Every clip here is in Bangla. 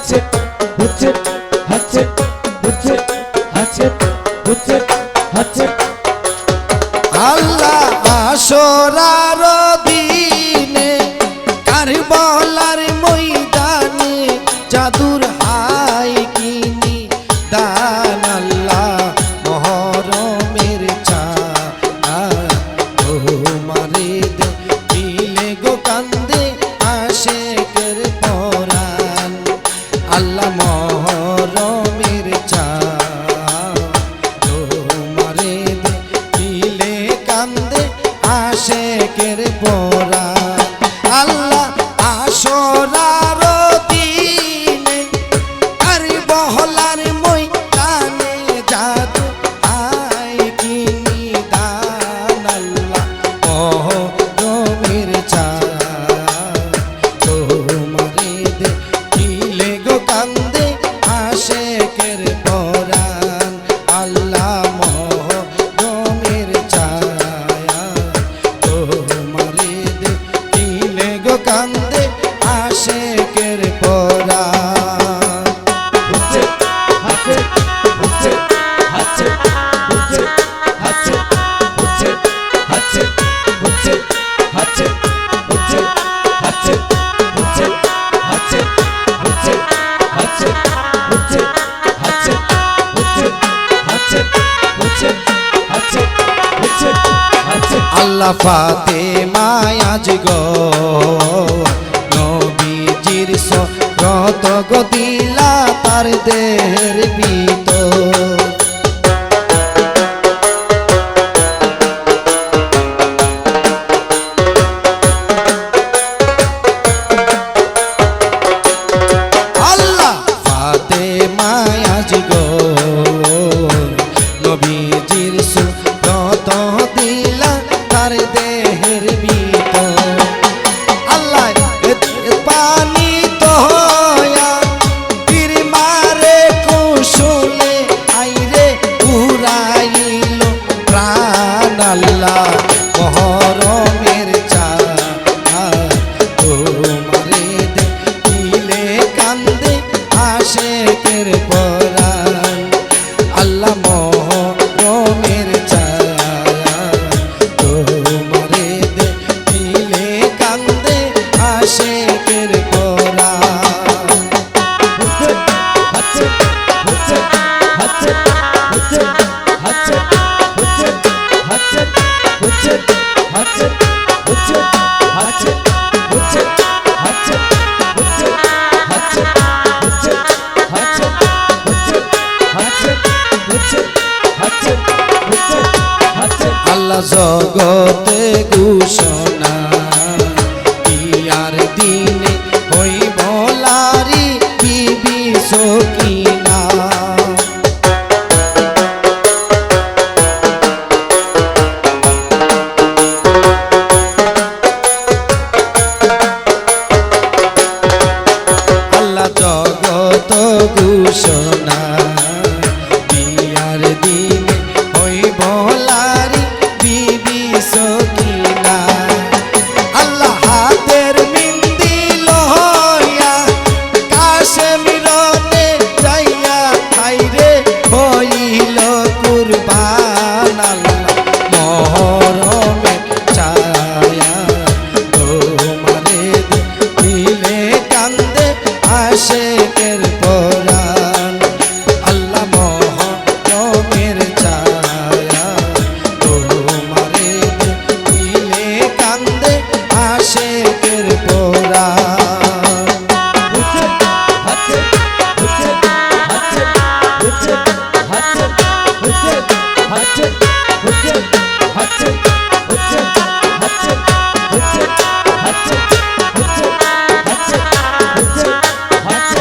হাচ্ছে হচ্ছে হাচ্ছে হচ্ছে হাচ্ছে হচ্ছে হাচ্ছে আল্লাহ আসরার দিনে কারবালার ময়দানে জাদুর হাই কিনি দান আল্লাহ মহরমের চাঁদ তোমারে দিলে গো কান্দে আশেকের পরাণ আল্লাহ মহরমের চাঁদ তোমারে দিলে কান্দে আশেকের পরাণ আল্লাহ আসরার দিনে কারবালার ময়দানে জাদু হাই কিনি দান আল্লাহ মহরমের চাঁদ তোমারে দিলে গো কান্দে আশেকের পরাণ আল্লাহ মহরমের চাঁদ তোমারে দিলে গো কান্দে আশেকের পরাণ হচ্ছে হাচ্ছে হচ্ছে হাচ্ছে হচ্ছে হাচ্ছে হচ্ছে হাচ্ছে হচ্ছে হাচ্ছে হচ্ছে হাচ্ছে হচ্ছে হাচ্ছে হচ্ছে হাচ্ছে হচ্ছে হাচ্ছে হচ্ছে হাচ্ছে হচ্ছে হাচ্ছে হচ্ছে হাচ্ছে আল্লাহ ফাতেমা আজ গো নবীজির রত গো দিলা তার দেহের ভিতর আল্লাহ ফাতেমা আজ গো নবীজির রত দিলা তার দেহের ভিতর আল্লাহ পানি তো হয়া তীর মারে কুশলে আইরে উড়াইল প্রাণ আল্লাহ মহরমের চাঁদ তোমারে দিলে কান্দে আশেকের পরাণ আল্লাহ মহরমের চাঁদ তোমারে দিলে কান্দে আশেকের পরাণ হচ্ছে হাচ্ছে হচ্ছে হাচ্ছে হচ্ছে হাচ্ছে হচ্ছে হাচ্ছে হচ্ছে হাচ্ছে হচ্ছে হাচ্ছে হচ্ছে হাচ্ছে হচ্ছে হাচ্ছে হচ্ছে হাচ্ছে হচ্ছে হাচ্ছে হচ্ছে হাচ্ছে হচ্ছে হাচ্ছে আল্লাহ জগতে ঘোষণা ইয়ার দিনে হইব লারি বিবি সকিনা আল্লাহ জগত ঘোষণা বিয়ার দিনে হইব লারি বিবি সকিনা আল্লাহ হাতের মিন্দি লহয়া কাশ্মীরতে যাইয়া খাইরে হইল কুরবান আল্লাহ মহরমে ছায়া তোমারে দিলে কান্দে আশেকের পরাণ আল্লাহ মহরমের ছায়া তোমারে দিলে কান্দে আশেকের পরাণ হচ্ছে হাচ্ছে হচ্ছে হাচ্ছে হচ্ছে হাচ্ছে হচ্ছে হাচ্ছে হচ্ছে হাচ্ছে হচ্ছে হাচ্ছে হচ্ছে হাচ্ছে হচ্ছে হাচ্ছে হচ্ছে হাচ্ছে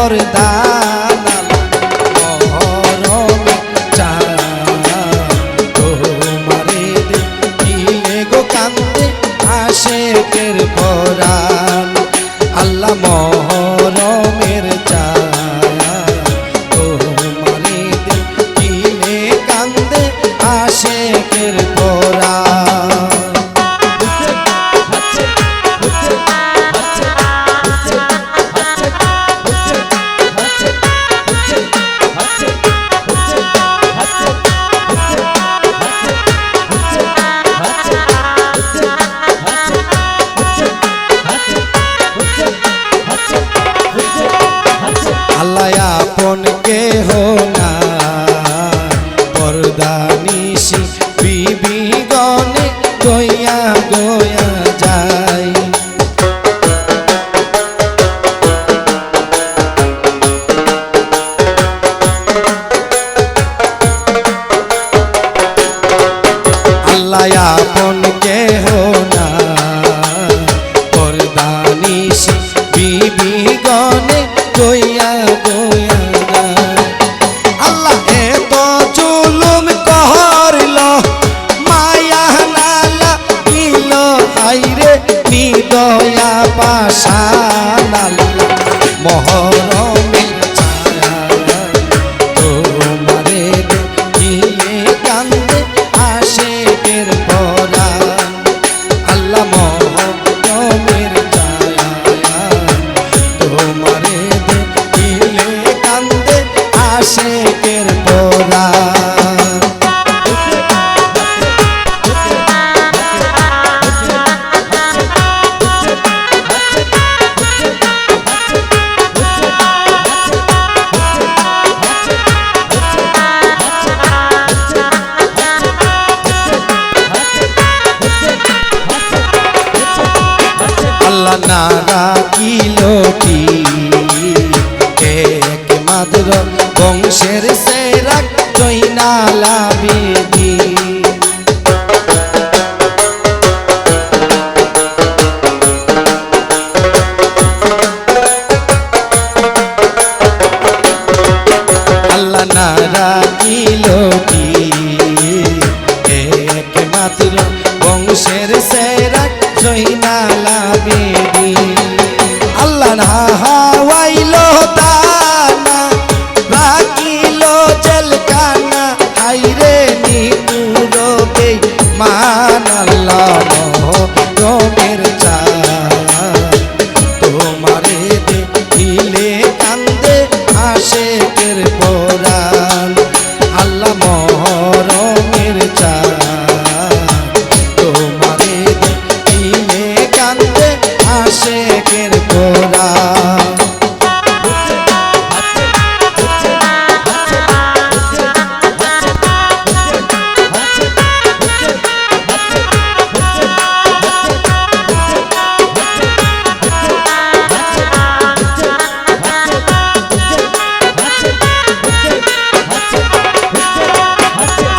বরদান মহরমে চায়া তোমারে দেখিলে গো কান্দে আশেকের পরাণ আল্লাহ মহরমের চায়া তোমারে দেখিলে কান্দে আশেকের পরাণ আল্লাহ আপন কেহ না পরদানিশি বিবি গনে গয়া গয়া যায় আল্লাহ আপন কেহ না পরদানিশি বিবি গনে গয়া গয়া যায় আল্লাহ এত জুলুম করল মায়া নালা দিল হাইরে নিদয়া পাশান আল্লাহ মহরমের ছায়া তোমারে দেখিলে কান্দে আশেকের পরাণ আল্লাহ মহরমের ছায়া তোমারে দেখিলে কান্দে আশেকের পরাণ আল্লাহ না রাখিল কি একমাত্র বংশের সেরা জৈনালা বিধি আল্লাহ না রাখিল কি একমাত্র বংশের সেরা জৈনালা বিধি আল্লাহ না হাওয়াইল দানা রাখিল জেলখানা আইরে নিপুরবে মান আল্লাহ মহরমের চায়া তোমারে দেখিলে কান্দে আশেকের পরাণ আল্লাহ মহরমের চায়া তোমারে দেখিলে কান্দে আশেকের পরাণ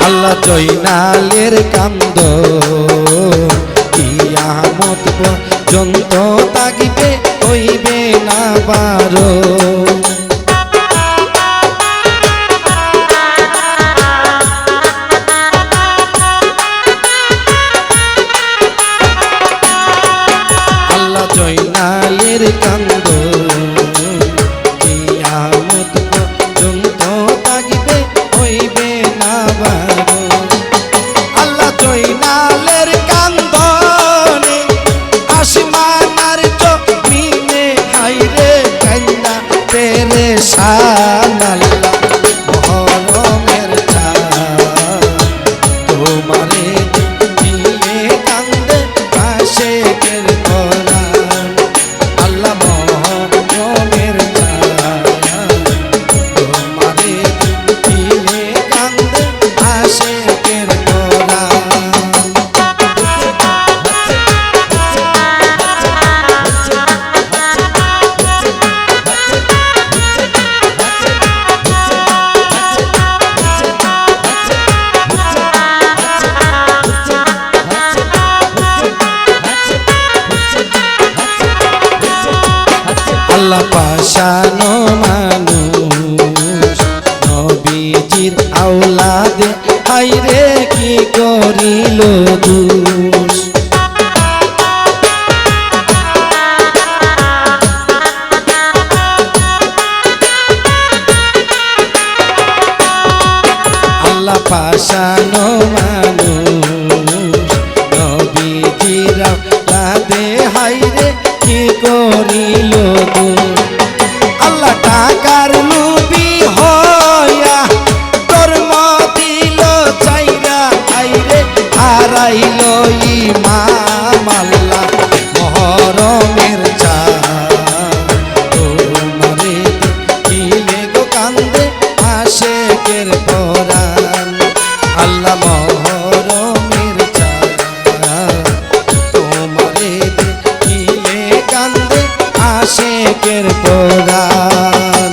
আল্লাহ জয়নালের কান্দ কিয়ামত পর্যন্ত তাকিতে হইবে না বারো আল্লাহ জয়নালের কান্দ কিয়ামত পর্যন্ত তাকিতে হইবে না বারো আল্লাহ জয়নালের কান্দনে আসমানার জমিনে হাইরে কান্দা পাষানো মানুষ নবীজির আওলাদে হাইরে কি করিল দোষ আল্লাহ পাষানো মানুষ নবীজির আওলাদে হাইরে কি করিল দোষ আল্লাহ টাকার লোভী হইয়া ধর্ম দিল চাইরা আইরে হারাইল ইমাম আল্লাহ মহরমের তোমারে দেখিলে গো কান্দে আশেকের পরাণ আল্লাহ মহরমের তোমারে দেখিলে কান্দে আশেকের পরাণ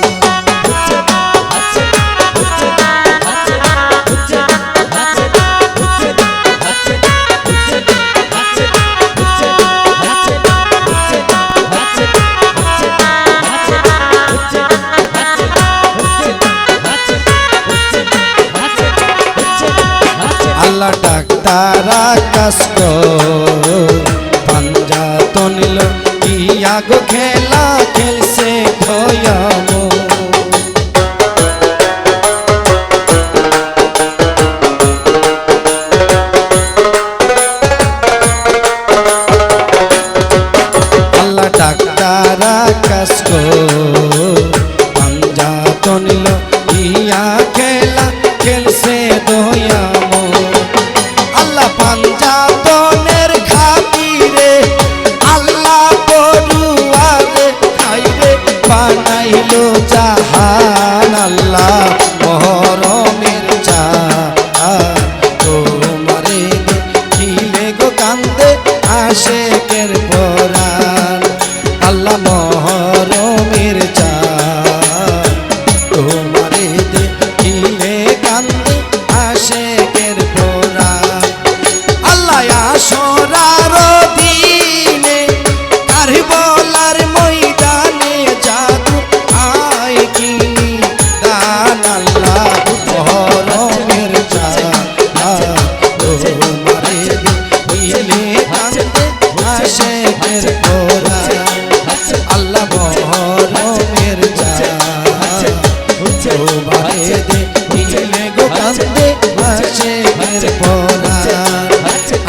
আল্লাহ ডাক্তার আকাশ পাঞ্জাত নিল ইয়া গো খেলা খেলছে ভয়াম আল্লাহ ডাক্তার আকাশ পাঞ্জাত নিল ইয়া খেলা খেলছে দয়াম আল্লাহ পাঞ্জাতনের খাতিরে আল্লাহ বড়ুয়ারে খাইরে বানাইলো জাহান আল্লাহ মহরমের তোমারে দেখিলে গো কান্দে আশেকের পরাণ আল্লাহ মহরমের তোমারে দেখিলে কান্দে আশেকের পরাণ আল্লাহ আসরার দিনে কারবালার ময়দানে জাদু আয় কি দান আল্লাহ মহরমের তোমারে দেখিলে কান্দে আশেকের পরাণ আল্লাহ মহরমের তোমারে দেখিলে গো কান্দে আশেকের পরাণ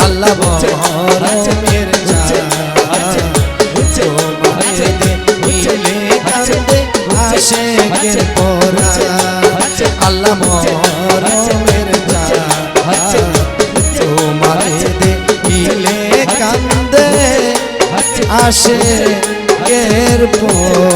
আল্লাহ মহরমের তোমারে দেখিলে কান্দে আশেকের পরাণ আল্লাহ মহরমের তোমারে দেখিলে কান্দে আশেকের পরাণ